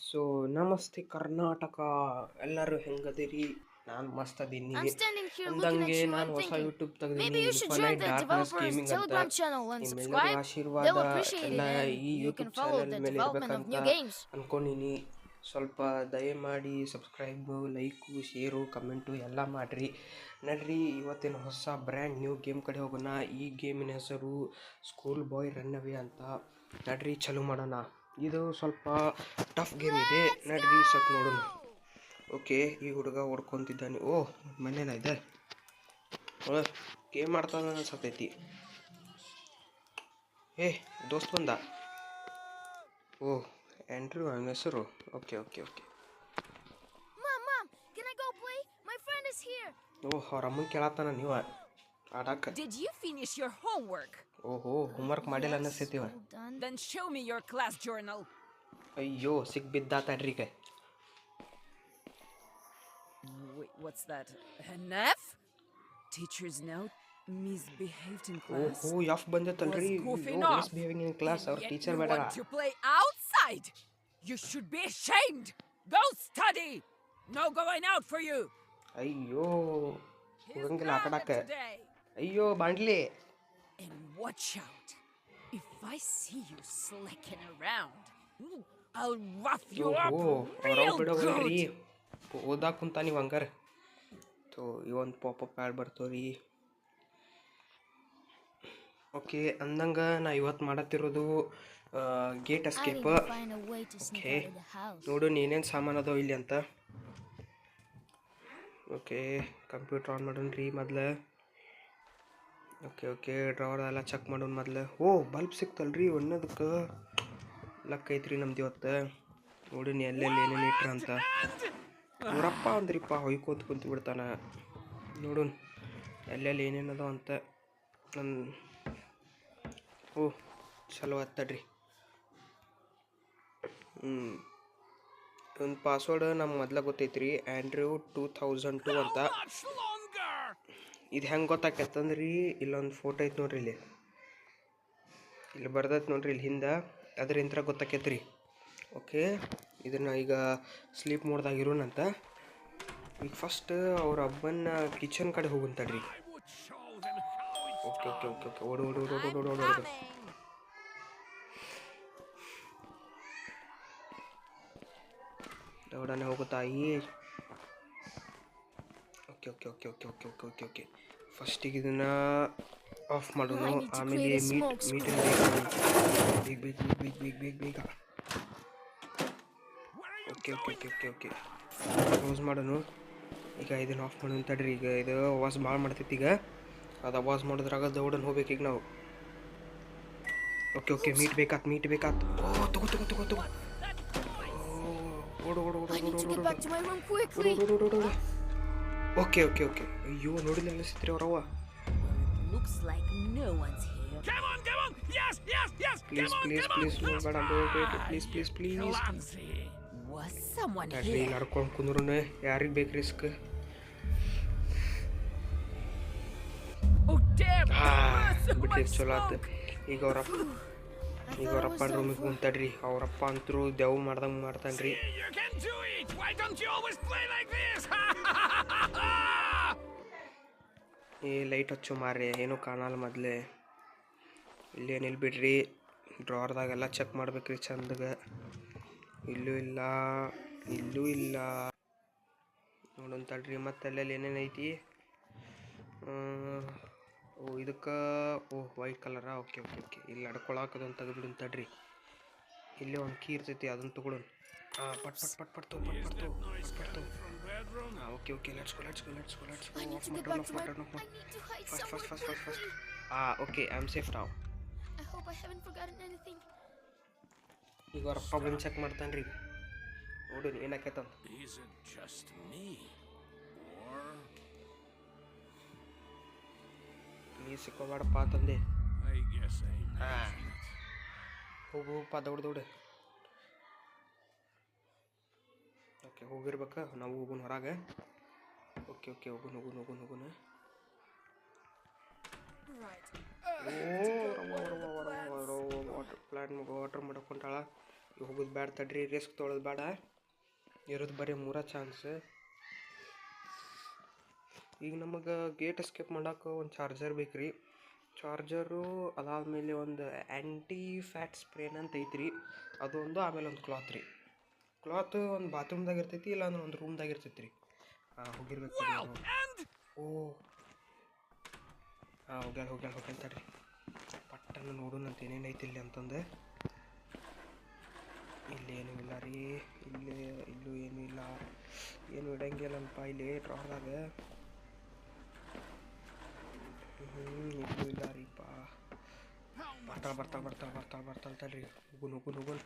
So ನಮಸ್ತೆ ಕರ್ನಾಟಕ, ಎಲ್ಲರೂ ಹೆಂಗದಿರಿ? ನಾನು ಮಸ್ತ್ ಅದೀನಿ. I'm standing here looking ಅಂದಂಗೆ at you ನಾನು and ಹೊಸ thinking, ಯೂಟ್ಯೂಬ್ ತೆಗೆದೀನಿ, maybe you should join infinite the darkness developers gaming ಅಂತ. Telegram channel and ನಿಮ್ಮೆಲ್ಲರೂ subscribe. ಆಶೀರ್ವಾದ They'll appreciate ಎಲ್ಲ it and ಈ you YouTube can follow channel the ಮೇಲೆ development of ಇರಬೇಕಂತ new games. ಅಂದ್ಕೊಂಡಿನಿ. ಸ್ವಲ್ಪ ದಯಮಾಡಿ ಸಬ್ಸ್ಕ್ರೈಬು, ಲೈಕು, ಶೇರು, ಕಮೆಂಟು ಎಲ್ಲ ಮಾಡಿರಿ. ನಡ್ರಿ, ಇವತ್ತಿನ ಹೊಸ ಬ್ರ್ಯಾಂಡ್ ನ್ಯೂ ಗೇಮ್ ಕಡೆ ಹೋಗೋಣ. ಈ ಗೇಮಿನ ಹೆಸರು ಸ್ಕೂಲ್ ಬಾಯ್ ರನ್ ಅವೇ ಅಂತ. ನಡ್ರಿ ಚಾಲು ಮಾಡೋಣ. ಇದು ಸ್ವಲ್ಪ ಟಫ್ ಗೇಮ್ ಇದೆ, ನಡ್ರಿ ಸ್ವಲ್ಪ ನೋಡೋಣ. ಓಕೆ, ಈ ಹುಡುಗ ಹೊಡ್ಕೊತಿದ್ದಾನೆ. ಓಹ್, ಮನೇನ ಇದೆ. ಗೇಮ್ ಮಾಡ್ತಾನೆ ಅನ್ಸತೈತಿ. ದೋಸ್ತ್ ಬಂದ. ಓಹ್, ಆ್ಯಂಡ್ರೂ ಅವನ ಹೆಸರು. Okay okay okay. Mom, can I go play? My friend is here. ಓಹ್, ಅವ್ರ ಅಮ್ಮನ ಕೇಳತ್ತಾನ ನೀವು ಆಡಾಕ. Did you finish your homework? ಓಹೋ, ಹೋಮ್ವರ್ಕ್ ಮಾಡಿಲ್ಲ ಅನ್ನಿಸ್ತೈತಿವ. All done. Then show me your class journal. ಅಯ್ಯೋ, ಸಿಕ್ಬಿದ್ದಾತಡ್ರಿ ಈಗ. Wait, what's that? An F? Teacher's note? Misbehaved in class? ಓಹೋ, F ಬಂದೈತಲ್ರಿ. Was goofing miss off. Behaving in class. ಅವ್ರ Yet teacher you ಬೇಡ. want to play outside? You should be ashamed. Go study. No going out for you. ಅಯ್ಯೋ, Here's ಹೋಗಂಗಿಲ್ಲ ಆಟ Garnet ಆಡಾಕ. today. ಅಯ್ಯೋ ಬಾಂಡ್ಲಿ. And watch out. If I see you slicking around, I'll rough you up ಓಹೋ, real ಅವ್ರ ಬಿಡೋಲ್ರಿ. good. ಓದಾಕ ಕುಂತ ನೀವು ಹಂಗಾರ. ತೋ ಇವೊಂದು ಪಾಪಪ್ ಆ್ಯಡ್ ಬರ್ತವ್ರಿ. ಓಕೆ, ಅಂದಂಗೆ ನಾ ಇವತ್ತು ಮಾಡತ್ತಿರೋದು gate I escape. need to find a way to sneak okay, out of the house. ನೋಡು ಏನೇನು ಸಾಮಾನು ಅದಾವ ಇಲ್ಲಿ ಅಂತ. ಓಕೆ, ಕಂಪ್ಯೂಟರ್ ಆನ್ ಮಾಡೋಣ್ರಿ ಮೊದ್ಲು. ಓಕೆ ಓಕೆ, ಡ್ರಾವರ್ ಎಲ್ಲ ಚೆಕ್ ಮಾಡೋಣ ಮೊದ್ಲು. ಓ, ಬಲ್ಬ್ ಸಿಕ್ತಲ್ರಿ ಒನ್ನದಕ್ಕೆ. ಲಕ್ ಐತ್ರಿ ನಮ್ದು ಇವತ್ತು. ನೋಡಿ ಎಲ್ಲೆಲ್ಲಿ ಏನೇನು ಇಟ್ರ ಅಂತ. ಅವರಪ್ಪ ಅಂದ್ರಿಪ್ಪ ಹೊಯ್ಕೋತ ಕುಂತು ಬಿಡ್ತಾನ. ನೋಡೋಣ ಎಲ್ಲೆಲ್ಲಿ ಏನೇನು ಅದಾವ ಅಂತ. ಓ, ಚಲೋ ಆತ್ತಡ್ರಿ. ಒಂದು ಪಾಸ್ವರ್ಡ್ ನಮ್ಗೆ ಮೊದ್ಲ ಗೊತ್ತೈತ್ರಿ, ಆ್ಯಂಡ್ರೂ 2002 ಅಂತ. ಇದು ಹೆಂಗೆ ಗೊತ್ತಾಕೈತಂದ್ರಿ, ಇಲ್ಲೊಂದು ಫೋಟೋ ಐತೆ ನೋಡ್ರಿ, ಇಲ್ಲಿ ಬರ್ದೈತೆ ನೋಡ್ರಿ, ಇಲ್ಲಿ ಹಿಂದೆ ಅದರಿಂದ ಗೊತ್ತಾಕೈತ್ರಿ. ಓಕೆ, ಇದನ್ನು ಈಗ ಸ್ಲೀಪ್ ಮೋಡ್ದಾಗಿರೋಣಂತ. ಈಗ ಫಸ್ಟ್ ಅವ್ರ ಹಬ್ಬನ ಕಿಚನ್ ಕಡೆ ಹೋಗುಂತಡ್ರಿ. ಓಕೆ ಓಕೆ ಓಕೆ ಓಕೆ, ಓಡು ಓಡು ಓಡು ಓಡು ಓಡು ಓಡು ಓಡು. ದೌಡನೆ ಹೋಗುತ್ತಾಯಿ. Okay okay okay okay okay okay okay okay ಫಸ್ಟಿಗೆ ಇದನ್ನು ಆಫ್ ಮಾಡೋಣ. ಆಮೇಲೆ ಮೀಟ್ ಬೇಗ ಬೇಗ ಬೇಗ ಬೇಗ ಬೇಗ ಬೇಗ. Okay okay okay okay okay close ಮಾಡೋಣ. ಈಗ ಇದನ್ನು ಆಫ್ ಮಾಡೋಣ ತಡ್ರಿ. ಈಗ ಇದು ವಾಸ್ ಭಾಳ ಮಾಡ್ತೈತಿ. ಈಗ ಅದು ವಾಸ್ ಮಾಡೋದ್ರಾಗ ದೌಡನ್ನು ಹೋಗ್ಬೇಕು ಈಗ ನಾವು. ಓಕೆ ಓಕೆ, ಮೀಟ್ ಬೇಕಾತ್. ಓ, ತಗೋ ತಗೋ ತಗೋ ತಗೋ. ಓಡು ಓಡು ಓಡು I need to ಓಡು get ಓಡು back to my room quickly. ಓಡು. Okay okay okay. ಅಯ್ಯೋ, ನೋಡಿಲ್ಲ ಅನಿಸ್ತ್ರಿ ಅವ್ರವ್ವ. Looks like no one's here. Come on! Yes! Please please please ಬೇಡ, please please please. Was someone ತಡ್ರಿ, here? ನಡ್ಕೊಂಡು ಕುಂದ್ರು ಯಾರಿಗೆ ಬೇಕು ರಿಸ್ಕ್. Oh damn! ಬಿಟ್ರಿ, ಚಲೋ ಆತ. ಈಗ ಅವರಪ್ಪ ರೂಮಿಗೆ ಕುಂತಡ್ರಿ. ಅವರಪ್ಪ ಅಂತರೂ ದೆವ್ ಮಾಡ್ದಂಗೆ ಮಾಡ್ತಾನ್ರಿ. You can do it! Why don't you always play like this? ಈ ಲೈಟ್ ಹಚ್ಚು ಮಾರ್ರಿ, ಏನೂ ಕಾಣಲ್ಲ ಮೊದಲೇ. ಇಲ್ಲೇನಿಲ್ಲ ಬಿಡ್ರಿ. ಡ್ರಾರ್ದಾಗೆಲ್ಲ ಚೆಕ್ ಮಾಡ್ಬೇಕ್ರಿ ಚಂದಗೆ. ಇಲ್ಲೂ ಇಲ್ಲ. ನೋಡೋಣ ತಡ್ರಿ, ಮತ್ತೆ ಅಲ್ಲೆಲ್ಲಿ ಏನೇನು ಐತಿ. ಓ, ಇದಕ್ಕೆ ವೈಟ್ ಕಲರಾ. ಓಕೆ ಓಕೆ ಓಕೆ, ಇಲ್ಲಿ ನಡ್ಕೊಳಕ್ಕೆ ಅದನ್ನು ತೆಗೆದ್ಬಿಡೋಣ ತಡ್ರಿ. ಇಲ್ಲೇ ಒಂದು ಕೀ ಇರ್ತೈತಿ, ಅದನ್ನು ತೊಗೊಳೋಣ. ಪಟ್ ಪಟ್ ಪಟ್ ಪಟ್ ತಗೋ. Okay okay, let's go. I need to get back to my... I need to hide somewhere quickly. Okay, I am safe ನಾವ್. I hope I haven't forgotten anything. ಈಗ ಅವರಪ್ಪ ಬಂದು ಚೆಕ್ ಮಾಡ್ತಾನ್ರಿ. ನೋಡು ಏನಾಕೈತಂತ. Is it just me? Or... ನೀ ಸಿಕ್ಕೋಬೇಡಪ್ಪ ತಂದೆ. I guess I imagine it. ಹೋಗಪ್ಪ, ದೌಡು. Okay, ಹೋಗಿರ್ಬೇಕ. ನಾವು ಹೋಗೋಣ ಹೊರಗೆ. ಓಕೆ ಓಕೆ, ಹೋಗೋಣ. Right. ವಾಟರ್ ಪ್ಲಾಂಟ್ ವಾಟರ್ ಮಾಡಕೊಂಟಾಳ. ಹೋಗೋದು ಬೇಡ ತಡ್ರಿ, ರಿಸ್ಕ್ ತೊಗೊಳೋದು ಬೇಡ. ಇರೋದು ಬರೀ 3 ಚಾನ್ಸ್. ಈಗ ನಮಗೆ ಗೇಟ್ ಎಸ್ಕೇಪ್ ಮಾಡೋಕೆ ಒಂದು ಚಾರ್ಜರ್ ಬೇಕು ರೀ. ಚಾರ್ಜರು ಅದಾದಮೇಲೆ ಒಂದು ಆ್ಯಂಟಿ ಫ್ಯಾಟ್ ಸ್ಪ್ರೇನ್ ಅಂತ ಐತ್ರಿ, ಅದೊಂದು. ಆಮೇಲೆ ಒಂದು ಕ್ಲಾತ್ ರೀ. ಕ್ಲಾತ್ ಒಂದು ಬಾತ್ರೂಮ್ದಾಗ ಇರ್ತೈತಿ, ಇಲ್ಲ ಅಂದ್ರೆ ಒಂದು ರೂಮ್ದಾಗ ಇರ್ತೈತಿ ರೀ. ಹೋಗಿರ್ಬೇಕು. ಓ ಹೋಗ್ಯಾಳ ತಡ್ರಿ, ಪಟ್ಟನ್ನು ನೋಡೋಣ ಅಂತ ಏನೇನು ಐತಿ ಇಲ್ಲಿ ಅಂತಂದು. ಇಲ್ಲೇನೂ ಇಲ್ಲ ರೀ, ಇಲ್ಲೂ ಏನೂ ಇಲ್ಲ, ಏನು ಇಡಂಗಿಲ್ಲಪ್ಪ ಇಲ್ಲಿ ಡ್ರಾದಾಗ. ಇಲ್ಲೂ ಇಲ್ಲ ರೀಪ್ಪ. ಬರ್ತಾಳೆ ತಡ್ರಿ. ಹೋಗುನ್.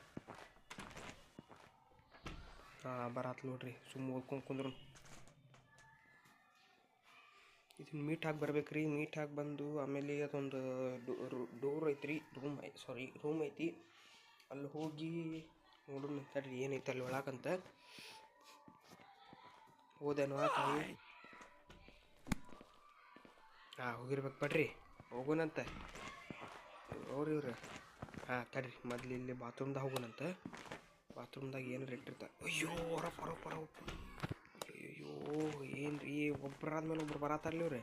ಬರತ್ ನೋಡ್ರಿ, ಸುಮ್ಮ ಓದ್ಕೊಂಡು ಕುಂದ್ರು. ಇದನ್ನ ಮೀಟ್ ಹಾಕಿ ಬರ್ಬೇಕ್ರಿ. ಮೀಟ್ ಹಾಕಿ ಬಂದು ಆಮೇಲೆ ಅದೊಂದು ಡೋರ್ ಐತ್ರಿ, ರೂಮ್ ಐತಿ. ಅಲ್ಲಿ ಹೋಗಿ ನೋಡೋಣ ತಡ್ರಿ ಏನೈತೆ ಅಲ್ಲಿ ಒಳಗಂತ. ಹೋದೇನೋ ತಾಯಿ. ಹೋಗಿರ್ಬೇಕು ಬಡ್ರಿ, ಹೋಗೋಣಂತ. ಇವ್ರು ತಡ್ರಿ, ಮೊದ್ಲು ಇಲ್ಲಿ ಬಾತ್ರೂಮ್ದಾಗ ಹೋಗೋಣಂತ. ಬಾತ್ರೂಮ್ದಾಗ ಏನಾರು ಇಟ್ಟಿರ್ತಾರೆ. ಅಯ್ಯೋ ಹೊರ. ಅಯ್ಯೋ ಏನು ರೀ, ಒಬ್ಬರಾದ್ಮೇಲೆ ಒಬ್ರು ಬರತ್ತಾರಲ್ಲ ಇವ್ರೆ.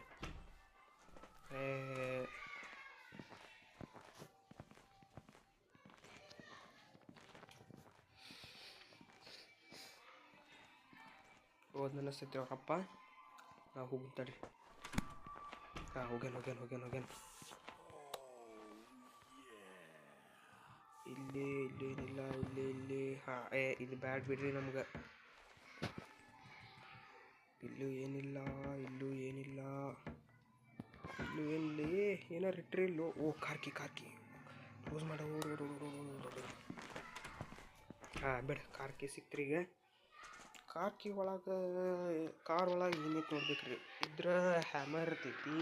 ಹೋದ್ ಅನ್ನಿಸ್ತೈತಿ ಅವರಪ್ಪ. ಹೋಗುನ್ ತಡ್ರಿ. ಹೋಗ್ಯಾನ. ಇಲ್ಲಿ ಏನಿಲ್ಲ, ಇಲ್ಲಿ ಇದು ಬ್ಯಾಡ್ ಬಿಡ್ರಿ ನಮ್ಗೆ. ಇಲ್ಲೂ ಏನಿಲ್ಲ. ಎಲ್ಲಿ ಏನಾರು ಇಟ್ರಿ ಇಲ್ಲೋ. ಓ ಕಾರ್ಕಿ ಕ್ಲೋಸ್ ಮಾಡ. ಬೇಡ, ಕಾರ್ಕಿ ಸಿಕ್ತ್ರಿ. ಈಗ ಕಾರ್ಕಿ ಒಳಗೆ, ಕಾರ್ ಒಳಗೆ ಏನೈತೆ ನೋಡ್ಬೇಕ್ರಿ. ಇದ್ರ ಹ್ಯಾಮರ್ ಇರ್ತೈತಿ,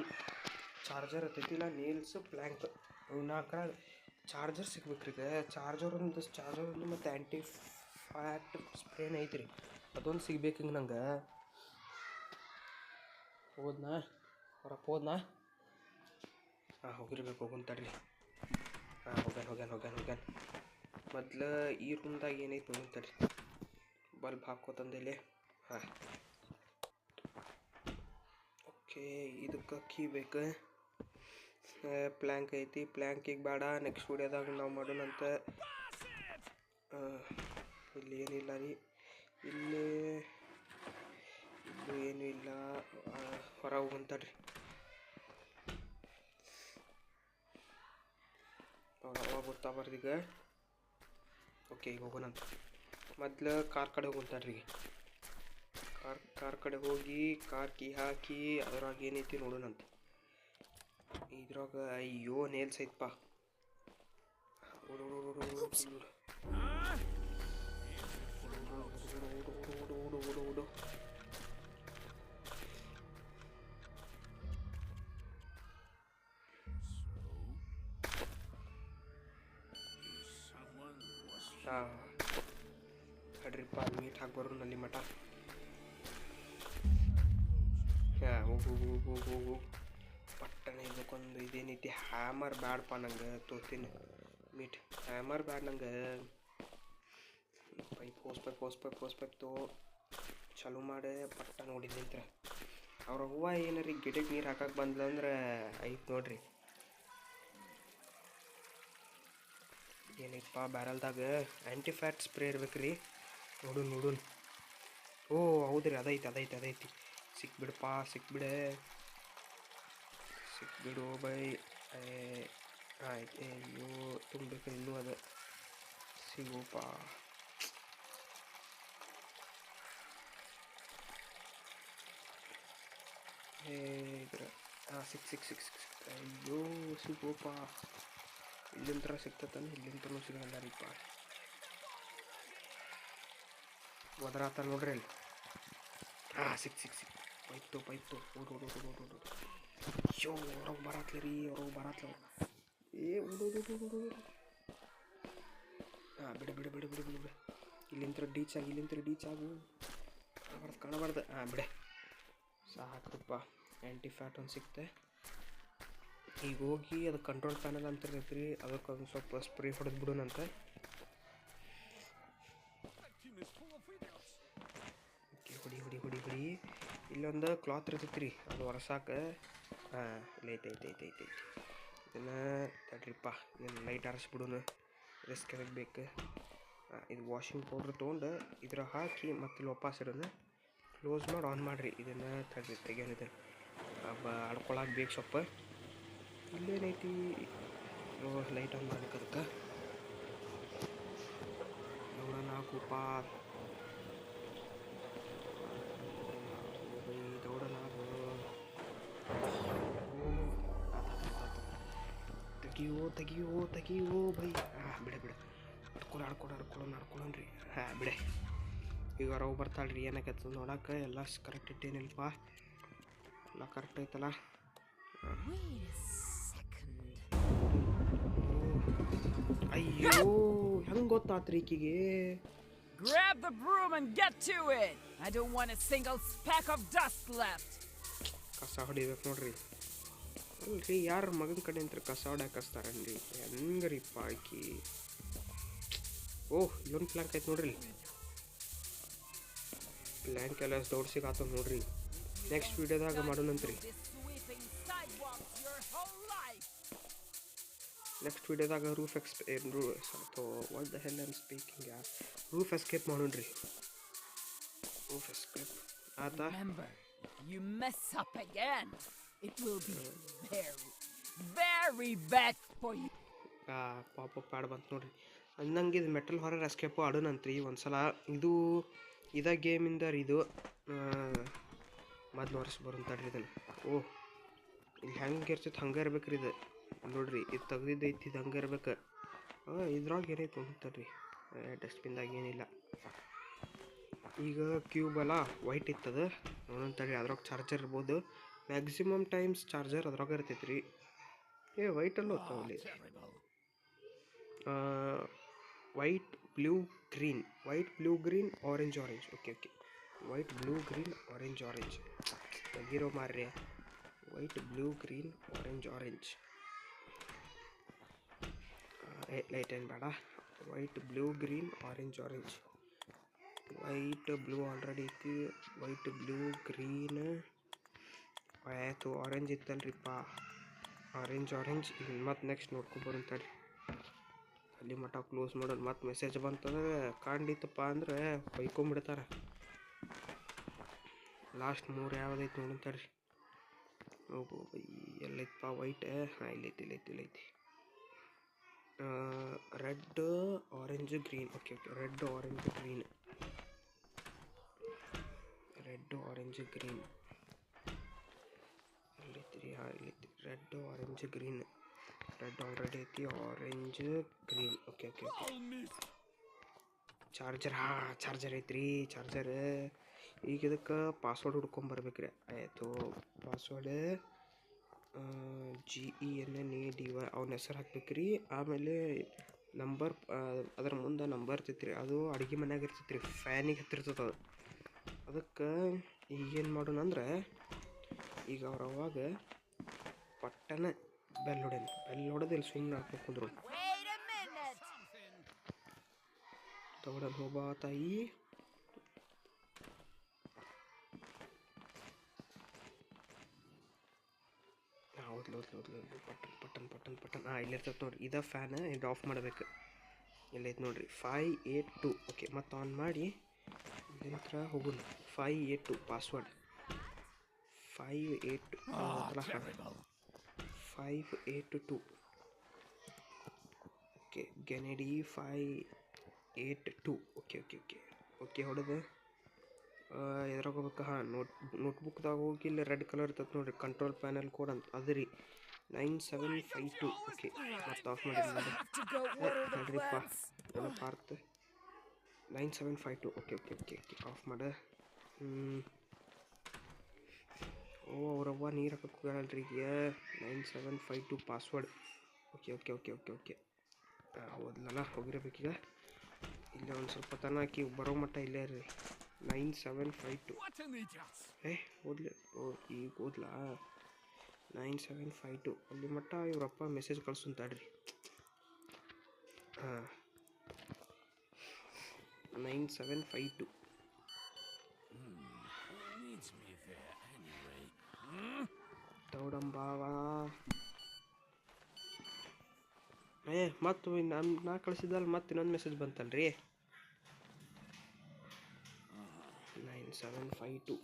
ಚಾರ್ಜರ್ ಇರ್ತೈತಿ, ಇಲ್ಲ ನೇಲ್ಸ್, ಪ್ಲ್ಯಾಂಕ್, 4 ಚಾರ್ಜರ್ ಸಿಗ್ಬೇಕ್ರಿ. ಈಗ ಚಾರ್ಜರ್ ಒಂದು ಮತ್ತು ಆ್ಯಂಟಿ ಫ್ಯಾಟ್ ಸ್ಪ್ರೇನ್ ಐತ್ರಿ, ಅದೊಂದು ಸಿಗ್ಬೇಕು. ಹಿಂಗೆ ನಂಗೆ ಹೋದ್ನಾ ಹೋಗಿರ್ಬೇಕು. ಹೋಗೋಣ ತಡ್ರಿ. ಹೋಗ್ಯಾನ. ಮೊದ್ಲು ಈ ರೂಮ್ದಾಗ ಏನೈತೆ ನೋಡೋಣ ತಡ್ರಿ. ಬಲ್ಬ್ ಹಾಕೋತಂದೇಲೆ. ಓಕೆ, ಇದಕ್ಕೆ ಕೀ ಬೇಕು. ಪ್ಲ್ಯಾಂಕ್ ಐತಿ, ಪ್ಲ್ಯಾಂಕಿಗೆ ಬೇಡ. ನೆಕ್ಸ್ಟ್ ವಿಡಿಯೋದಾಗ ನಾವು ಮಾಡೋಣಂತ. ಇಲ್ಲಿ ಏನಿಲ್ಲ ರೀ, ಇಲ್ಲೂ ಏನೂ ಇಲ್ಲ. ಹೊರ ಹೋಗಂತಡ್ರಿ. ಅವಾಗ ಗೊತ್ತಾಗ್ಬಾರ್ದೀಗ. ಓಕೆ, ಈಗ ಹೋಗೋಣಂತ. ಮೊದ್ಲು ಕಾರ್ ಕಡೆ ಹೋಗಂತಡ್ರಿ. ಕಾರ್ ಕಡೆ ಹೋಗಿ ಕಾರ್ ಕೀ ಹಾಕಿ ಅದ್ರಾಗ ಏನೈತಿ ನೋಡೋಣಂತ. ಇದ್ರಾಗ ಅಯ್ಯೋ ನೇಲ್ಸ್ ಐತಪ್ಪ. ಓಡು. ತಡ್ರಿಪ್ಪ, ಮೀಟ್ ಹಾಕಿ ಬರೋಣ ಅಲ್ಲಿ ಮಠ. ಹೋಗು. ಪಟ್ಟಣ ಇದಕ್ಕೊಂದು ಇದೇನೈತಿ, ಹ್ಯಾಮರ್ ಬ್ಯಾಡಪ್ಪ ನಂಗೆ. ತೋತೀನಿ ಮೀಟ್. ಹ್ಯಾಮರ್ ಬ್ಯಾಡ ನಂಗೆ. ಪೈಪ್ ತೋ ಚಾಲು ಮಾಡಿ ಪಟ್ಟ ನೋಡಿದ್ ನಿಂತ್ರ. ಅವ್ರ ಹೂವು ಏನಾರಿ ಗಿಡಕ್ಕೆ ನೀರು ಹಾಕಕ್ಕೆ ಬಂದ್ಲಂದ್ರೆ ಐತೆ ನೋಡ್ರಿ. ಏನೈತಪ್ಪ ಬ್ಯಾರಲ್ದಾಗ? ಆ್ಯಂಟಿ ಫ್ಯಾಟ್ ಸ್ಪ್ರೇ ಇರ್ಬೇಕ್ರಿ. ನೋಡುನ್. ಓ ಹೌದ್ರಿ, ಅದೈತಿ. ಸಿಕ್ಬಿಡು ಬೈ. ಆಯ್ತು. ಅಯ್ಯೋ ತುಂಬಬೇಕು ಇನ್ನೂ. ಅದು ಸಿಗೋಪ್ಪ. ಇದ್ರ ಸಿಕ್. ಅಯ್ಯೋ ಸಿಗೋಪ್ಪ. ಇಲ್ಲಿಂತ್ರ ಸಿಗ್ತತಾನೆ, ಇಲ್ಲಿಂತ್ರನೂ ಸಿಗಲ್ಲ ರೀಪ್ಪ. ಒದರಾತ ನೋಡ್ರಿ ಅಲ್ಲಿ. ಸಿಕ್. ಪೈಪ್ ತೋ. ಓಡು. ಅಯ್ಯೋ ಹೊರಗೆ ಬರತ್ಲರಿ. ಓಡು. ಬಿಡು. ಇಲ್ಲಿಂತ್ರ ಡೀಚ್ ಆಗು. ಕಾಣಬಾರ್ದು. ಬಿಡೆ ಸಾಕಪ್ಪ. ಆ್ಯಂಟಿ ಫ್ಯಾಟ್ ಒಂದು ಸಿಕ್ತೆ. ಈಗ ಹೋಗಿ ಅದು ಕಂಟ್ರೋಲ್ ಪ್ಯಾನಲ್ ಅಂತ ಇರ್ತೈತಿ ರೀ, ಅದಕ್ಕೆ ಒಂದು ಸ್ವಲ್ಪ ಸ್ಪ್ರೇ ಹೊಡೆದು ಬಿಡೋಣಂತ. ಹೊಡಿ ಇಲ್ಲೊಂದು ಕ್ಲಾತ್ ಇರ್ತೈತಿ ರೀ ಅದು ಒರೆಸಾಕ ಹಾಂ ಐತಿ ಇದನ್ನು ತಡ್ರಿಪ್ಪ ಇದನ್ನು ಲೈಟ್ ಆರಿಸ್ಬಿಡೋನು ರಿಸ್ಕ್ ಎದಕ್ಕೆ ಬೇಕು ಇದು ವಾಷಿಂಗ್ ಪೌಡ್ರ್ ತೊಗೊಂಡು ಇದ್ರ ಹಾಕಿ ಮತ್ತೆ ಇಲ್ಲಿ ವಾಪಸ್ ಇಡೋನು ಕ್ಲೋಸ್ ಮಾಡಿ ಆನ್ ಮಾಡಿರಿ ಇದನ್ನು ತಡ್ರಿ ತೆಗಿಯೋನಿದೆ ಆಡ್ಕೊಳಕ್ಕೆ ಬೇಕು ಸ್ವಲ್ಪ ಇಲ್ಲೇನೈತಿ ಲೈಟ್ ಆನ್ ಮಾಡ್ಬೇಕು ಅದಕ್ಕೆ ನೋಡೋಣ ಹಾಕುಪ್ಪ ತೆಗಿಯೋ ಬೈ ಬಿಡ ಆಡ್ಕೊಳ್ಳೋಣ್ರಿ ಬಿಡೆ ಈಗ ಹೊರಗೆ ಬರ್ತಾಳ್ರಿ ಏನಕ್ಕೆ ನೋಡಕ್ಕೆ ಎಲ್ಲ ಕರೆಕ್ಟ್ ಇಟ್ಟೇನಿಲ್ಪ ಎಲ್ಲ ಕರೆಕ್ಟ್ ಐತಲ್ಲ ಅಯ್ಯೋ ಹೆಂಗೆ ಗೊತ್ತಾತ್ರಿ ಈಕಿಗೆ Grab the broom and get to it! I don't want a single speck of dust left! ಕಸ ಹೊಡಿಬೇಕು ನೋಡ್ರಿ ಅಲ್ರಿ ಯಾರ ಮಗನ ಕಡೆ ಅಂತ ಕಸ ಹೊಡ್ಯಾಕೆ ಕಸ್ತಾರನ್ರಿ ಹೆಂಗ್ರಿಪ್ಪ ಆಕಿ ಓಹ್ ಇಲ್ಲೊಂದು ಪ್ಲ್ಯಾಂಕ್ ಐತೆ ನೋಡ್ರಿ ಪ್ಲ್ಯಾಂಕ್ ಎಲ್ಲ ದೌಡ್ಸಿಗೆ ನೋಡ್ರಿ ನೆಕ್ಸ್ಟ್ ವೀಡಿಯೋದಾಗ ಮಾಡೋಣಂತ್ರಿ ನೆಕ್ಸ್ಟ್ ವೀಡಿಯೋದಾಗ ರೂಫ್ ಎಸ್ಕೇಪ್ ಮಾಡೋಣ್ರಿ ರೂಫ್ ಎಸ್ಕೇಪ್ ಆತಾ Remember, you mess up again, it will be very, very bad for you. ಪಾಪಪ್ ಪ್ಯಾಡ್ ಬಂತು ನೋಡ್ರಿ ಅಂದಂಗೆ ಇದು ಮೆಟಲ್ ಹಾರರ್ ಎಸ್ಕೇಪು ಆಡೋಣಂತ್ರಿ ಒಂದ್ಸಲ ಇದ ಗೇಮಿಂದ ಇದು ಮೊದಲು ವರ್ಷ ಬರೋಂತಾಡ್ರಿ ಇದನ್ನು ಓಹ್ ಇಲ್ಲಿ ಹೆಂಗೆ ಇರ್ತೈತೆ ಹಂಗೆ ಇರ್ಬೇಕ್ರಿ ಇದು ನೋಡ್ರಿ ಇದು ತೆಗ್ದಿದ್ದೈತಿ ಇದು ಹಂಗೆ ಇರ್ಬೇಕು ಇದ್ರಾಗ ಏನೈತೆ ನೋಡ್ತಾರ್ರಿ ಡಸ್ಟ್ಬಿನ್ದಾಗ ಏನಿಲ್ಲ ಈಗ ಕ್ಯೂಬ್ ಅಲ್ಲ ವೈಟ್ ಇತ್ತದ ನೋಡಂತಾಡ್ರಿ ಅದ್ರಾಗ ಚಾರ್ಜರ್ ಇರ್ಬೋದು ಮ್ಯಾಕ್ಸಿಮಮ್ ಟೈಮ್ಸ್ ಚಾರ್ಜರ್ ಅದ್ರಾಗ ಇರ್ತೈತೆ ರೀ ವೈಟಲ್ಲೂ ಹೋಗ್ತಾವಲ್ಲಿ white blue green orange okay white blue green orange ತೆಗಿರೋ ಮಾರ್ರೆ white blue green orange light ಏನು ಬೇಡ white blue green orange white blue already ಐತಿ ವೈಟ್ ಬ್ಲೂ ಗ್ರೀನ್ ಆಯಿತು ಆರೆಂಜ್ ಇತ್ತಲ್ರಿಪ್ಪ ಆರೆಂಜ್ ಮತ್ತು ನೆಕ್ಸ್ಟ್ ನೋಡ್ಕೊಂಬರಂತಾಡ್ರಿ ಅಲ್ಲಿ ಮಟ್ಟ ಕ್ಲೋಸ್ ಮಾಡೋದು ಮತ್ತು ಮೆಸೇಜ್ ಬಂತಂದ್ರೆ ಕಂಡಿತ್ತಪ್ಪ ಅಂದ್ರೆ ಬೈಕೊಂಬಿಡ್ತಾರೆ ಲಾಸ್ಟ್ 3 ಯಾವುದೈತಿ ನೋಡಂತಾಡ್ರಿ ಹೋಗು ಎಲ್ಲೈತಪ್ಪ ವೈಟ್ ಹಾಂ ಇಲ್ಲೈತಿ red orange green okay red orange green ಎಲ್ಲೈತಿ ಹಾಂ ಇಲ್ಲೈತಿ red orange green red already ಐತಿ ಆರೆಂಜ್ ಗ್ರೀನ್ ಓಕೆ ಚಾರ್ಜರ್ ಐತ್ರಿ ಈಗ ಇದಕ್ಕೆ ಪಾಸ್ವರ್ಡ್ ಹುಡ್ಕೊಂಬರ್ಬೇಕ್ರಿ ಆಯಿತು ಪಾಸ್ವರ್ಡ್ GENNADY ಅವನ ಹೆಸರು ಹಾಕ್ಬೇಕ್ರಿ ಆಮೇಲೆ ನಂಬರ್ ಅದ್ರ ಮುಂದೆ ನಂಬರ್ ಇರ್ತೈತಿ ರೀ ಅದು ಅಡುಗೆ ಮನ್ಯಾಗ ಇರ್ತೈತಿ ರೀ ಫ್ಯಾನಿಗೆ ಹತ್ತಿರ್ತದೆ ಅದು ಅದಕ್ಕೆ ಈಗೇನು ಮಾಡೋಣ ಅಂದ್ರೆ ಈಗ ಅವ್ರು ಅವಾಗ ಪಟ್ಟನ ಬೆಲ್ ಹೊಡೆದು ಇಲ್ಲಿ ಸುಮ್ಮನೆ ಹಾಕ್ಬೇಕಂದ್ರು ತಗೊಳನ್ ಹೋಬಾ ತಾಯಿ ಹೌದು ಪಟ್ಟನ್ ಇಲ್ಲಿರ್ತೈತೆ ನೋಡ್ರಿ ಇದ ಫ್ಯಾನ್ ಇದು ಆಫ್ ಮಾಡ್ಬೇಕು ಎಲ್ಲೈತೆ ನೋಡ್ರಿ 582 ಓಕೆ ಮತ್ತು ಆನ್ ಮಾಡಿ ನಂತರ ಹೋಗೋಣ 582 ಪಾಸ್ವರ್ಡ್ 582 ಓಕೆ ಗೆನೆಡಿ 582 ಓಕೆ ಹೊಡೆದು ಎದ್ರಾಗ ಹೋಗ್ಬೇಕು ಹಾಂ ನೋಟ್ಬುಕ್ದಾಗ ಹೋಗಿ ಇಲ್ಲಿ ರೆಡ್ ಕಲರ್ ಇರ್ತದೆ ನೋಡಿರಿ ಕಂಟ್ರೋಲ್ ಪ್ಯಾನಲ್ ಕೋಡ್ ಅಂತ ಅದು ರೀ 9752 ಓಕೆ ಮತ್ತು ಆಫ್ ಮಾಡಿಲ್ಲ ನೋಡ್ರಿಪ್ಪ ಪಾರ್ಕ್ 9752 ಓಕೆ ಆಫ್ ಮಾಡ ಅವ್ರವ್ವ ನೀರು ಹಾಕಕ್ಕೆ ಹೋಗಲ್ರಿ ಈಗ 9752 ಪಾಸ್ವರ್ಡ್ ಓಕೆ ಹೌದಲ್ಲ ಹೋಗಿರಬೇಕೀಗ ಇಲ್ಲೇ ಒಂದು ಸ್ವಲ್ಪ ತನ ಹಾಕಿ ಬರೋ ಮಟ್ಟ ಇಲ್ಲೇ ರೀ 9752 ಓದ್ಲಿ ಈಗ ಓದ್ಲಾ 9752 ಅಲ್ಲಿ ಮಟ್ಟ ಇವ್ರಪ್ಪ ಮೆಸೇಜ್ ಕಳ್ಸಂತಾಡ್ರಿ ಹಾಂ 9752 ದೌಡಂಬಾವ ಮತ್ತು ನಾ ಕಳಿಸಿದಲ್ಲಿ ಮತ್ತೆ ಇನ್ನೊಂದು ಮೆಸೇಜ್ ಬಂತಲ್ರಿ 9752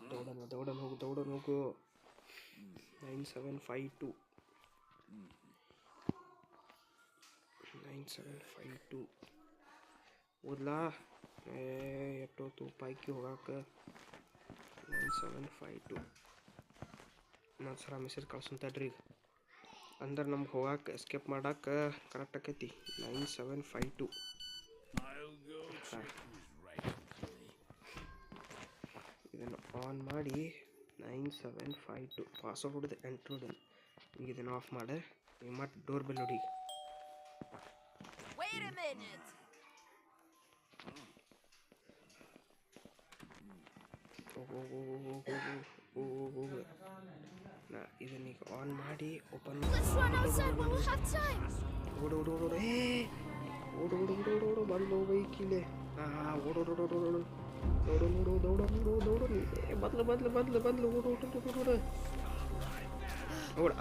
ದೌಡನ್ ಹೋಗು 9752 ಓದ್ಲಾ ಎಷ್ಟೊತ್ತು ಪೈಕಿ ಹೋಗಾಕ 9752 ಇನ್ನೊಂದು ಸಲ ಮೆಸೇಜ್ ಕಳ್ಸಂತಡ್ರಿ ಅಂದ್ರೆ ನಮ್ಗೆ ಹೋಗಾಕ ಎಸ್ಕೇಪ್ ಮಾಡಕ್ಕೆ ಕರೆಕ್ಟ್ ಆಕೈತಿ 9752 I'll go check who's right. ಇದನ್ನು ಆನ್ ಮಾಡಿ 9752 ಪಾಸ್ವರ್ಡ್ ಹೊಡೆದು ಎಂಟ್ರ್ ಹೊಡೆದು ಈಗ ಇದನ್ನು ಆಫ್ ಮಾಡಿ ಈಗ ಮತ್ತೆ ಡೋರ್ ಬೆಲ್ ಹೊಡಿ Wait a minute. ಹೋಗು ನಾ ಇದನ್ನೀಗ ಆನ್ ಮಾಡಿ open Let's run outside while we have time. ಓಡು ಬಂದು ಬೈಕಿಲೆ ಓಡು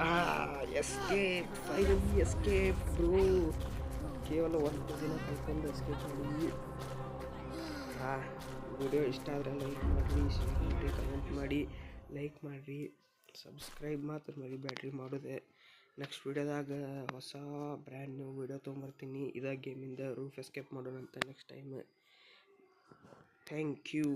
ಎಸ್ಕೇಪ್ ಫೈನಲಿ ಎಸ್ಕೇಪ್ ಬ್ರೋ ಕೇವಲ ಒಂದು ದಿನ ಕಲ್ಕೊಂಡು ಎಸ್ಕೇಪ್ ಮಾಡಿ ವಿಡಿಯೋ ಇಷ್ಟ ಆದರೆ ಲೈಕ್ ಮಾಡಿರಿ ಶೇರ್ ಮಾಡಿರಿ ಕಮೆಂಟ್ ಮಾಡಿ ಲೈಕ್ ಮಾಡಿರಿ ಸಬ್ಸ್ಕ್ರೈಬ್ ಮಾತ್ರ ಮರಿಬೇಡ್ರಿ ಮಾಡೋದೆ ನೆಕ್ಸ್ಟ್ ವಿಡಿಯೋದಾಗ ಹೊಸ ಬ್ರ್ಯಾಂಡ್ ನ್ಯೂ ವಿಡಿಯೋ ತೊಗೊಂಬರ್ತೀನಿ ಇದೇ ಗೇಮಿಂದ ರೂಫ್ ಎಸ್ಕೇಪ್ ಮಾಡೋಣ ಅಂತ ನೆಕ್ಸ್ಟ್ ಟೈಮ್ ಥ್ಯಾಂಕ್ ಯು